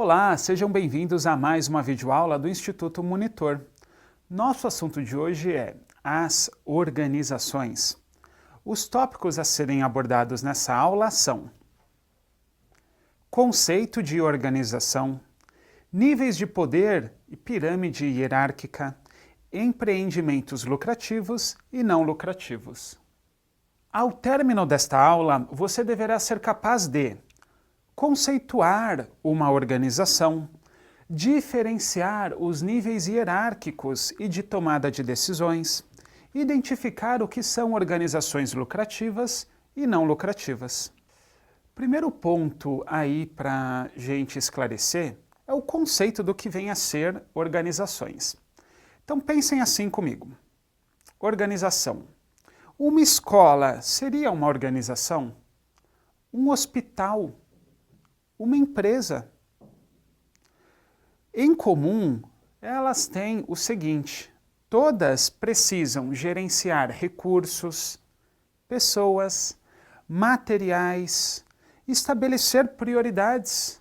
Olá, sejam bem-vindos a mais uma videoaula do Instituto Monitor. Nosso assunto de hoje é as organizações. Os tópicos a serem abordados nessa aula são conceito de organização, níveis de poder e pirâmide hierárquica, empreendimentos lucrativos e não lucrativos. Ao término desta aula, você deverá ser capaz de conceituar uma organização, diferenciar os níveis hierárquicos e de tomada de decisões, identificar o que são organizações lucrativas e não lucrativas. Primeiro ponto aí para a gente esclarecer é o conceito do que vem a ser organizações. Então pensem assim comigo. Organização. Uma escola seria uma organização? Um hospital? Uma empresa. Em comum, elas têm o seguinte: todas precisam gerenciar recursos, pessoas, materiais, estabelecer prioridades,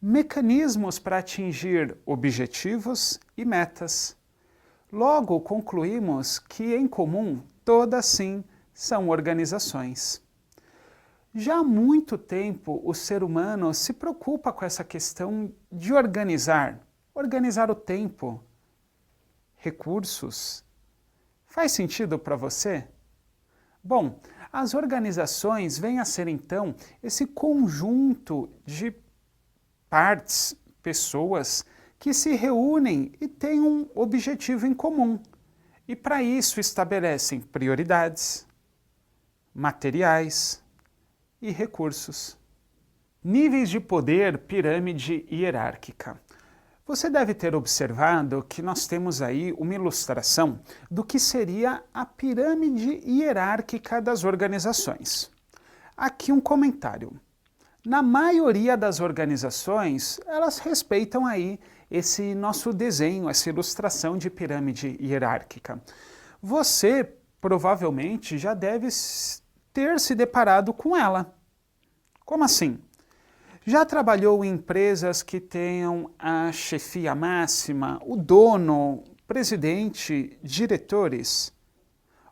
mecanismos para atingir objetivos e metas. Logo, concluímos que, em comum, todas sim são organizações. Já há muito tempo, o ser humano se preocupa com essa questão de organizar o tempo, recursos. Faz sentido para você? Bom, as organizações vêm a ser, então, esse conjunto de partes, pessoas, que se reúnem e têm um objetivo em comum. E para isso estabelecem prioridades, materiais e recursos. Níveis de poder, pirâmide hierárquica. Você deve ter observado que nós temos aí uma ilustração do que seria a pirâmide hierárquica das organizações. Aqui um comentário. Na maioria das organizações, elas respeitam aí esse nosso desenho, essa ilustração de pirâmide hierárquica. Você provavelmente já deve ter se deparado com ela. Como assim? Já trabalhou em empresas que tenham a chefia máxima, o dono, presidente, diretores?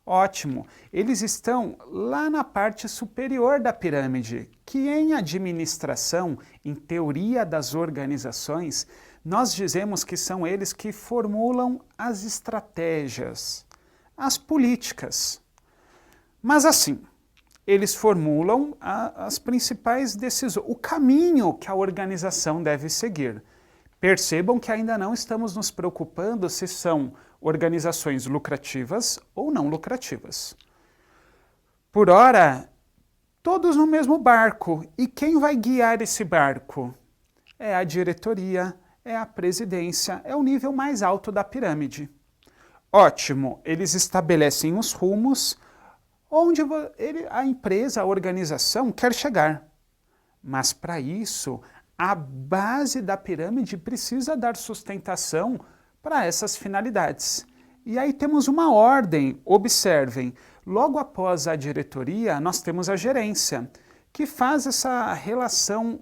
Ótimo! Eles estão lá na parte superior da pirâmide, que em administração, em teoria das organizações, nós dizemos que são eles que formulam as estratégias, as políticas. Mas assim, eles formulam as principais decisões, o caminho que a organização deve seguir. Percebam que ainda não estamos nos preocupando se são organizações lucrativas ou não lucrativas. Por ora, todos no mesmo barco. E quem vai guiar esse barco? É a diretoria, é a presidência, é o nível mais alto da pirâmide. Ótimo, eles estabelecem os rumos onde a empresa, a organização quer chegar. Mas para isso, a base da pirâmide precisa dar sustentação para essas finalidades. E aí temos uma ordem, observem, logo após a diretoria nós temos a gerência, que faz essa relação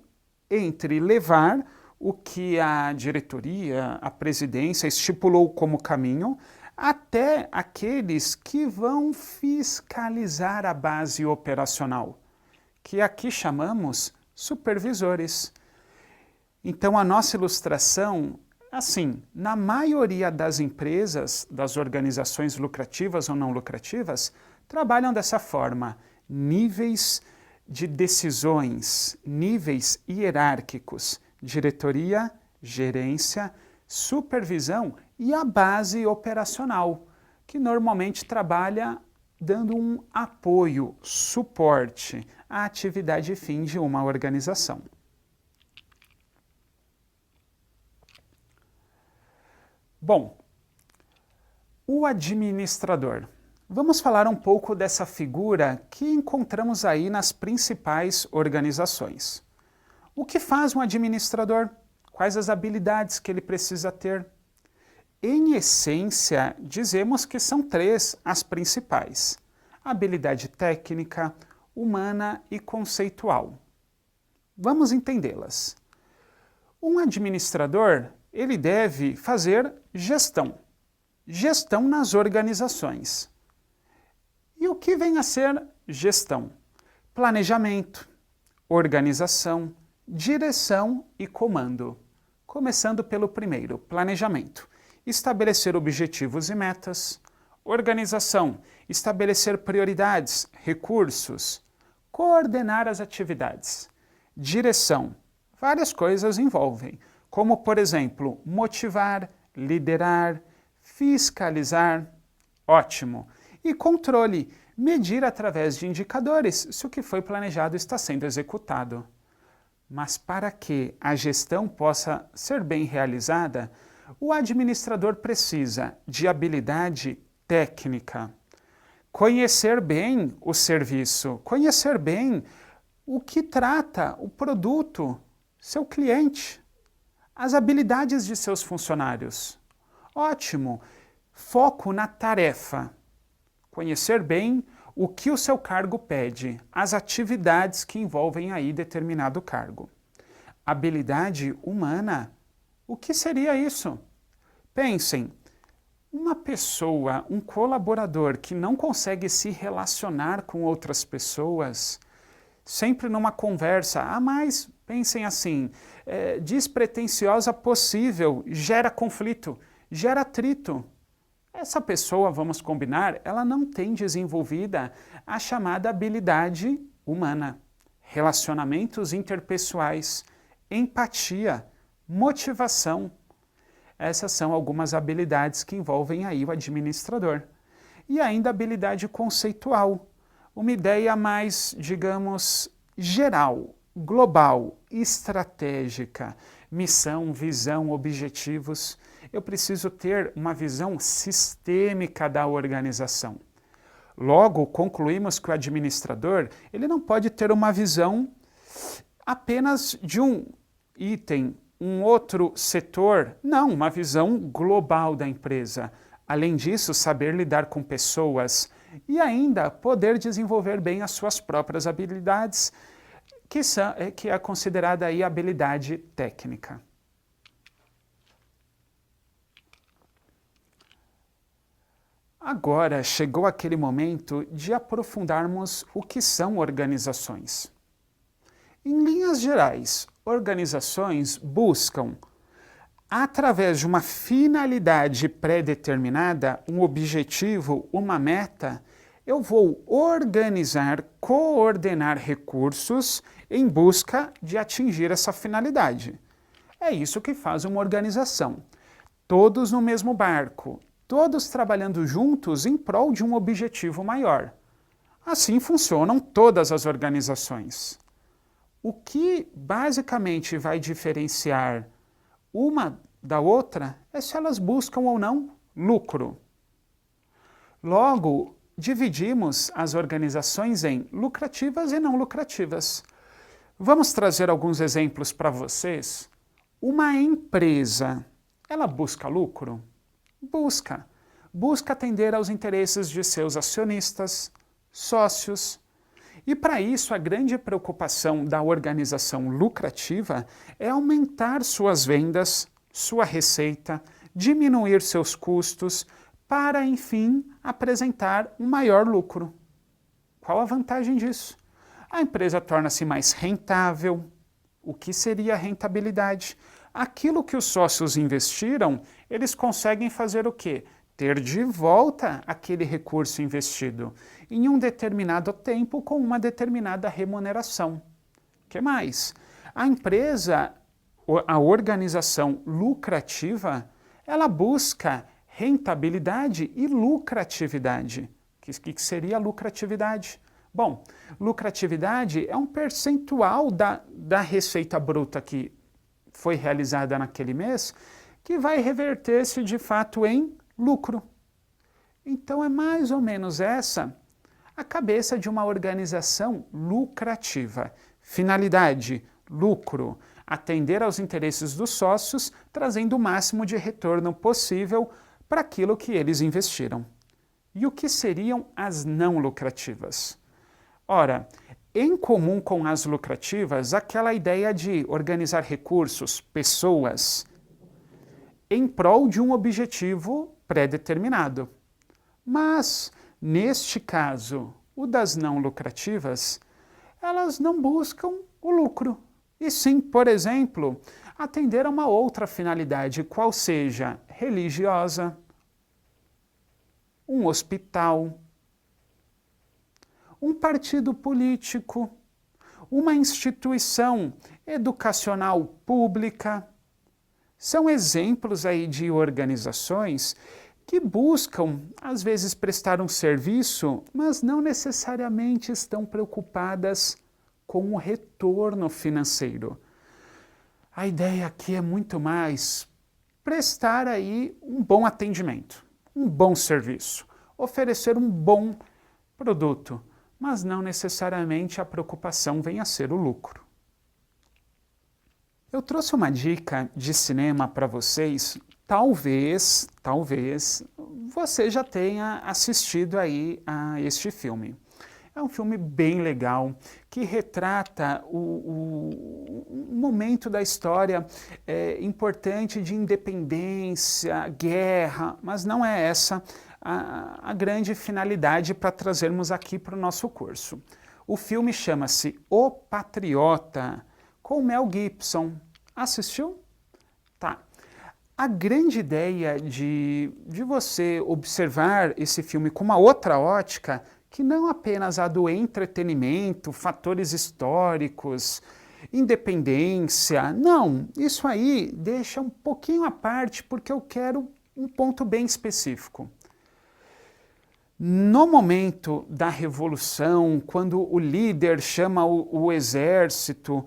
entre levar o que a diretoria, a presidência estipulou como caminho, até aqueles que vão fiscalizar a base operacional, que aqui chamamos supervisores. Então, a nossa ilustração, assim, na maioria das empresas, das organizações lucrativas ou não lucrativas, trabalham dessa forma, níveis de decisões, níveis hierárquicos, diretoria, gerência, supervisão e a base operacional, que normalmente trabalha dando um apoio, suporte à atividade fim de uma organização. Bom, o administrador. Vamos falar um pouco dessa figura que encontramos aí nas principais organizações. O que faz um administrador? Quais as habilidades que ele precisa ter? Em essência, dizemos que são três as principais: habilidade técnica, humana e conceitual. Vamos entendê-las. Um administrador, ele deve fazer gestão. Gestão nas organizações. E o que vem a ser gestão? Planejamento, organização, direção e comando. Começando pelo primeiro, planejamento. Estabelecer objetivos e metas. Organização, estabelecer prioridades, recursos. Coordenar as atividades. Direção, várias coisas envolvem, como, por exemplo, motivar, liderar, fiscalizar. Ótimo. E controle, medir através de indicadores se o que foi planejado está sendo executado. Mas para que a gestão possa ser bem realizada, o administrador precisa de habilidade técnica. Conhecer bem o serviço, conhecer bem o que trata o produto, seu cliente, as habilidades de seus funcionários. Ótimo! Foco na tarefa. Conhecer bem o que o seu cargo pede, as atividades que envolvem aí determinado cargo. Habilidade humana. O que seria isso? Pensem, uma pessoa, um colaborador que não consegue se relacionar com outras pessoas, sempre numa conversa, mas pensem assim, despretensiosa possível, gera conflito, gera atrito. Essa pessoa, vamos combinar, ela não tem desenvolvida a chamada habilidade humana. Relacionamentos interpessoais, empatia, motivação. Essas são algumas habilidades que envolvem aí o administrador. E ainda a habilidade conceitual, uma ideia mais, digamos, geral, global, estratégica, missão, visão, objetivos. Eu preciso ter uma visão sistêmica da organização. Logo, concluímos que o administrador, ele não pode ter uma visão apenas de um item, um outro setor, não, uma visão global da empresa. Além disso, saber lidar com pessoas e ainda poder desenvolver bem as suas próprias habilidades, que é considerada aí habilidade técnica. Agora chegou aquele momento de aprofundarmos o que são organizações. Em linhas gerais, organizações buscam, através de uma finalidade pré-determinada, um objetivo, uma meta, eu vou organizar, coordenar recursos em busca de atingir essa finalidade. É isso que faz uma organização. Todos no mesmo barco, todos trabalhando juntos em prol de um objetivo maior. Assim funcionam todas as organizações. O que basicamente vai diferenciar uma da outra é se elas buscam ou não lucro. Logo, dividimos as organizações em lucrativas e não lucrativas. Vamos trazer alguns exemplos para vocês. Uma empresa, ela busca lucro? Busca. Busca atender aos interesses de seus acionistas, sócios. E para isso, a grande preocupação da organização lucrativa é aumentar suas vendas, sua receita, diminuir seus custos, para, enfim, apresentar um maior lucro. Qual a vantagem disso? A empresa torna-se mais rentável. O que seria a rentabilidade? Aquilo que os sócios investiram, eles conseguem fazer o quê? Ter de volta aquele recurso investido em um determinado tempo com uma determinada remuneração. O que mais? A empresa, a organização lucrativa, ela busca rentabilidade e lucratividade. O que seria a lucratividade? Bom, lucratividade é um percentual da receita bruta que foi realizada naquele mês, que vai reverter-se de fato em lucro. Então é mais ou menos essa a cabeça de uma organização lucrativa. Finalidade, lucro, atender aos interesses dos sócios, trazendo o máximo de retorno possível para aquilo que eles investiram. E o que seriam as não lucrativas? Ora, em comum com as lucrativas, aquela ideia de organizar recursos, pessoas, em prol de um objetivo pré-determinado. Mas, neste caso, o das não lucrativas, elas não buscam o lucro, e sim, por exemplo, atender a uma outra finalidade, qual seja religiosa, um hospital, um partido político, uma instituição educacional pública. São exemplos aí de organizações que buscam, às vezes, prestar um serviço, mas não necessariamente estão preocupadas com o retorno financeiro. A ideia aqui é muito mais prestar aí um bom atendimento, um bom serviço, oferecer um bom produto, mas não necessariamente a preocupação venha a ser o lucro. Eu trouxe uma dica de cinema para vocês. Talvez você já tenha assistido aí a este filme. É um filme bem legal, que retrata um momento da história importante de independência, guerra, mas não é essa a grande finalidade para trazermos aqui para o nosso curso. O filme chama-se O Patriota, com Mel Gibson. Assistiu? Tá. A grande ideia de você observar esse filme com uma outra ótica, que não apenas a do entretenimento, fatores históricos, independência, não, isso aí deixa um pouquinho à parte, porque eu quero um ponto bem específico. No momento da Revolução, quando o líder chama o exército,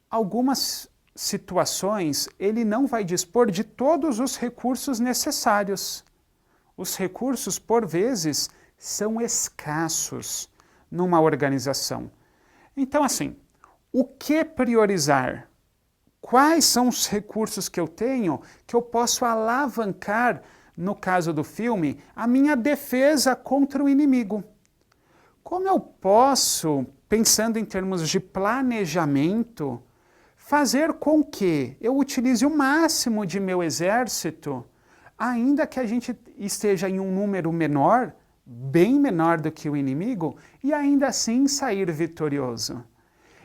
algumas situações ele não vai dispor de todos os recursos necessários. Os recursos, por vezes, são escassos numa organização. Então, assim, o que priorizar? Quais são os recursos que eu tenho que eu posso alavancar, no caso do filme, a minha defesa contra o inimigo? Como eu posso, pensando em termos de planejamento, fazer com que eu utilize o máximo de meu exército, ainda que a gente esteja em um número menor, bem menor do que o inimigo, e ainda assim sair vitorioso?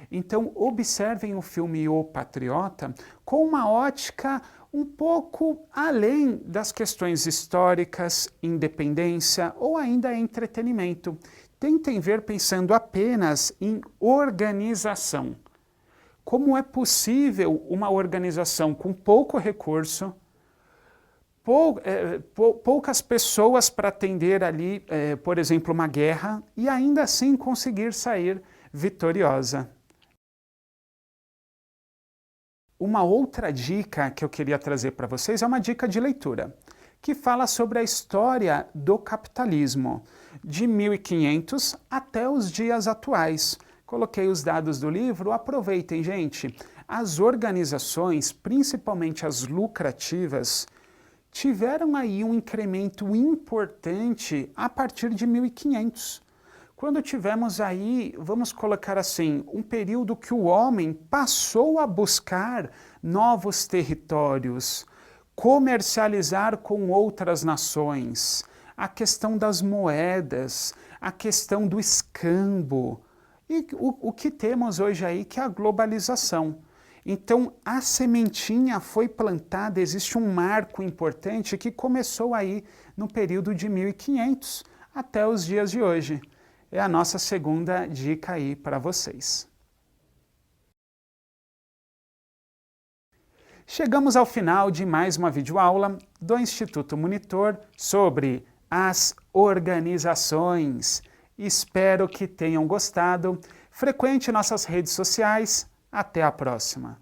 Então, observem o filme O Patriota com uma ótica um pouco além das questões históricas, independência ou ainda entretenimento. Tentem ver pensando apenas em organização. Como é possível uma organização com pouco recurso, poucas pessoas para atender ali, por exemplo, uma guerra, e ainda assim conseguir sair vitoriosa? Uma outra dica que eu queria trazer para vocês é uma dica de leitura, que fala sobre a história do capitalismo, de 1500 até os dias atuais. Coloquei os dados do livro, aproveitem, gente. As organizações, principalmente as lucrativas, tiveram aí um incremento importante a partir de 1500. Quando tivemos aí, vamos colocar assim, um período que o homem passou a buscar novos territórios, comercializar com outras nações, a questão das moedas, a questão do escambo, e o que temos hoje aí que é a globalização. Então, a sementinha foi plantada, existe um marco importante que começou aí no período de 1500 até os dias de hoje. É a nossa segunda dica aí para vocês. Chegamos ao final de mais uma videoaula do Instituto Monitor sobre as organizações. Espero que tenham gostado. Frequente nossas redes sociais. Até a próxima!